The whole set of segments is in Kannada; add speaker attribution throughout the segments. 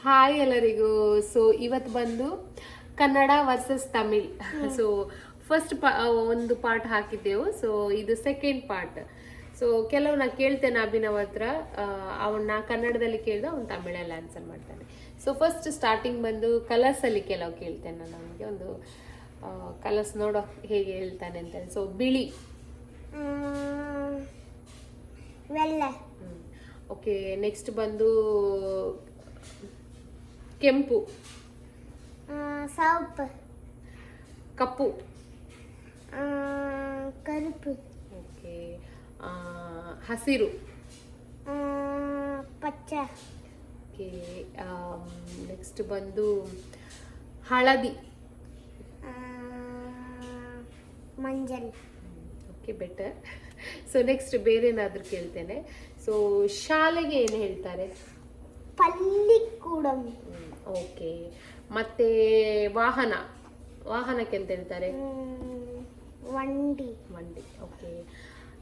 Speaker 1: ಹಾಯ್ ಎಲ್ಲರಿಗೂ. ಸೊ ಇವತ್ತು ಬಂದು Kannada versus Tamil. So first ಒಂದು ಪಾರ್ಟ್ ಹಾಕಿದ್ದೆವು. ಸೊ ಇದು ಸೆಕೆಂಡ್ ಪಾರ್ಟ್. ಸೊ ಕೆಲವು ನಾ ಕೇಳ್ತೇನೆ ಅಭಿನವ್ ಹತ್ರ, ಅವನ್ನ ಕನ್ನಡದಲ್ಲಿ ಕೇಳಿದ ಅವ್ನು ತಮಿಳಲ್ಲಿ ಆನ್ಸರ್ ಮಾಡ್ತಾನೆ. ಸೊ ಫಸ್ಟ್ ಸ್ಟಾರ್ಟಿಂಗ್ ಬಂದು ಕಲರ್ಸ್ ಅಲ್ಲಿ ಕೆಲವು ಕೇಳ್ತೇನೆ ನಾನು ಅವನಿಗೆ. ಒಂದು ಕಲರ್ಸ್ ನೋಡೋ ಹೇಗೆ ಹೇಳ್ತಾನೆ ಅಂತ. ಸೊ ಬಿಳಿ, ಓಕೆ. ನೆಕ್ಸ್ಟ್ ಬಂದು ಕೆಂಪು, ಕಪ್ಪು,
Speaker 2: ಕರುಪು,
Speaker 1: ಓಕೆ. ಹಸಿರು,
Speaker 2: ಪಚ್ಚ,
Speaker 1: ಓಕೆ. ನೆಕ್ಸ್ಟ್ ಬಂದು ಹಳದಿ,
Speaker 2: ಮಂಜಲ್,
Speaker 1: ಓಕೆ, ಬೆಟರ್. ಸೊ ನೆಕ್ಸ್ಟ್ ಬೇರೆ ಏನಾದರೂ ಕೇಳ್ತೇನೆ. ಸೊ ಶಾಲೆಗೆ ಏನು ಹೇಳ್ತಾರೆ?
Speaker 2: ಪಲ್ಲಿಕೂಡಂ,
Speaker 1: ಓಕೆ. ಮತ್ತೆ ವಾಹನಕ್ಕೆ ಅಂತ ಹೇಳ್ತಾರೆ?
Speaker 2: ವಂಡಿ,
Speaker 1: ಓಕೆ.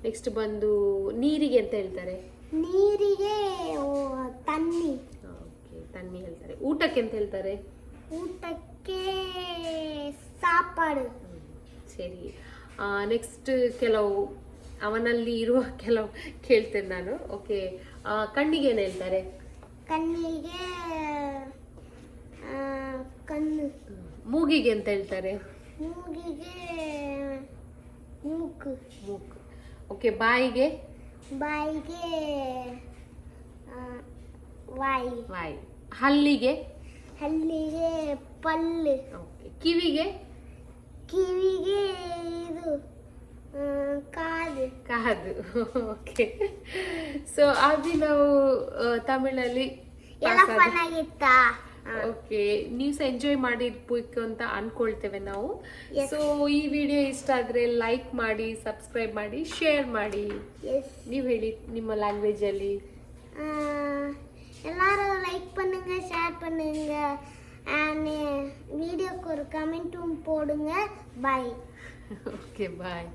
Speaker 1: ನೆಕ್ಸ್ಟ್ ಬಂದು ನೀರಿಗೆ ಅಂತ ಹೇಳ್ತಾರೆ?
Speaker 2: ನೀರಿಗೆ ತನ್ನಿ,
Speaker 1: ಓಕೆ, ತನ್ನಿ ಹೇಳ್ತಾರೆ. ಊಟಕ್ಕೆ ಅಂತ ಹೇಳ್ತಾರೆ?
Speaker 2: ಊಟಕ್ಕೆ ಸಾಪಾಡು.
Speaker 1: ಸರಿ. ನೆಕ್ಸ್ಟ್ ಕೆಲವು ಅವನಲ್ಲಿ ಇರುವ ಕೆಲವು ಕೇಳ್ತೇನೆ ನಾನು. ಓಕೆ. ಕಣ್ಣಿಗೆ ಏನು ಹೇಳ್ತಾರೆ?
Speaker 2: ಕಣ್ಣಿಗೆ ಕಣ್ಣು.
Speaker 1: ಮೂಗಿಗೆ ಅಂತ ಹೇಳ್ತಾರೆ?
Speaker 2: ಮೂಗಿಗೆ ಮೂಗು.
Speaker 1: ಓಕೆ. ಬಾಯಿಗೆ?
Speaker 2: ಬಾಯಿಗೆ ವಾಯಿ.
Speaker 1: ಹಲ್ಲಿಗೆ?
Speaker 2: ಹಲ್ಲಿಗೆ ಪಲ್ಲು.
Speaker 1: ಓಕೆ. ಕಿವಿಗೆ?
Speaker 2: ಕಿವಿಗೆ ಇದು ಕಾದು.
Speaker 1: ಓಕೆ. ಸೊ ಅದು ನಾವು ತಮಿಳಲ್ಲಿ
Speaker 2: ಎಲ್ಲ ಫನ್ ಆಗಿತ್ತಾ?
Speaker 1: ಓಕೆ. ನೀವು ಸಹ ಎಂಜಾಯ್ ಮಾಡಿರ್ಬೇಕು ಅಂತ ಅನ್ಕೊಳ್ತೇವೆ ನಾವು. ಸೊ ಈ ವಿಡಿಯೋ ಇಷ್ಟ ಆದ್ರೆ ಲೈಕ್ ಮಾಡಿ, ಸಬ್ಸ್ಕ್ರೈಬ್ ಮಾಡಿ, ಶೇರ್ ಮಾಡಿ. ನೀವು ಹೇಳಿ ನಿಮ್ಮ ಲ್ಯಾಂಗ್ವೇಜ್ ಅಲ್ಲಿ.
Speaker 2: எல்லாரும் லைக் பண்ணுங்க, ஷேர் பண்ணுங்க, வீடியோக்கு ஒரு கமெண்ட்டும் போடுங்க. பாய்.
Speaker 1: ஓகே, பாய்.